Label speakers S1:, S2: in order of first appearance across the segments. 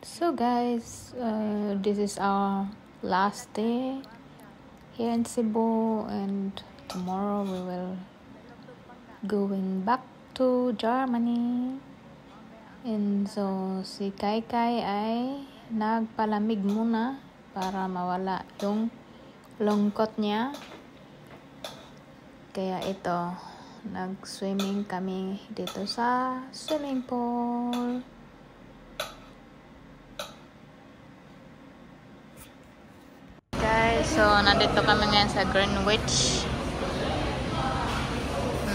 S1: So guys, this is our last day here in Cebu, and tomorrow we will going back to Germany. And so si Kai ay nagpalamig muna para mawala yung lungkot niya. Kaya ito, nag-swimming kami dito sa swimming pool. Guys, so nandito kami ngayon sa Greenwich.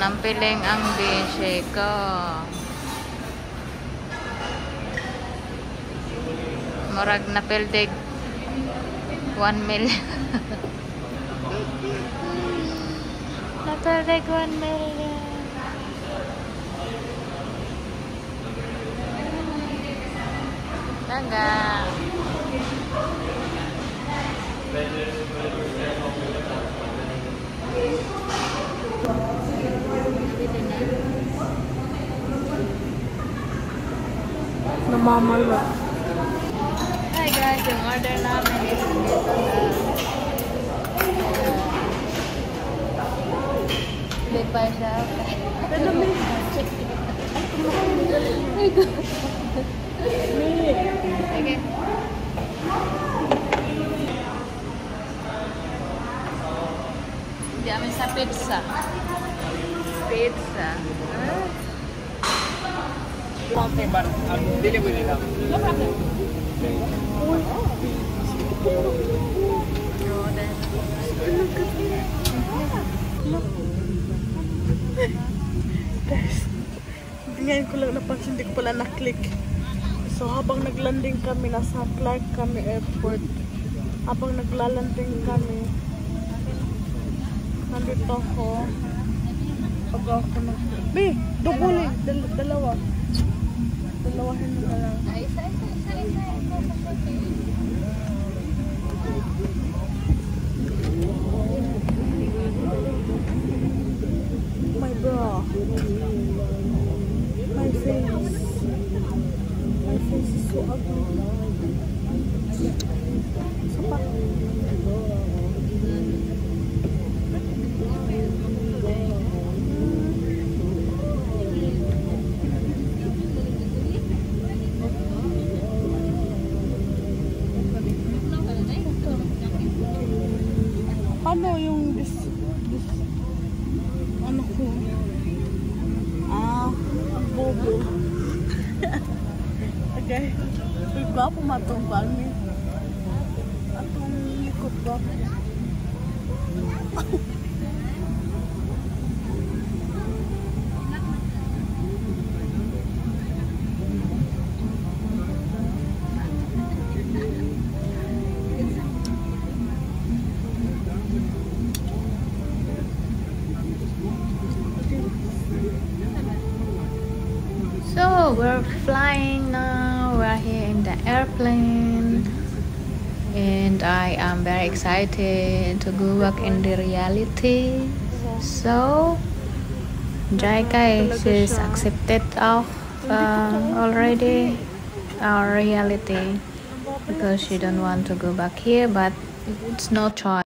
S1: Nampiling ang beche ko. Murag napildig 1 million. Napildig 1 million. Taga.
S2: Namamala.
S1: Hi guys, yung order namin is dito na big by siya. Okay. Di amin sa pizza. Pizza.
S2: But delivery lang. No problem. Guys, ngayon ko lang napansin, hindi ko pala na-click. So habang naglanding kami, nasa Clark kami airport. Habang naglalanding kami, nandito ako. Pag ako na... Be! Dugulin! Dalawa. Dalawahin mo na lang.
S1: Isa.
S2: My bra. My face. My face is so ugly. Sapat. Ano yung this ano ko? Bobo. Okay. Uy, gwapo matong balmi. Atong likod gwapo.
S1: So we're flying now. We're here in the airplane, and I am very excited to go back in the reality. So Jaikai, she's accepted of already our reality because she don't want to go back here, but it's no choice.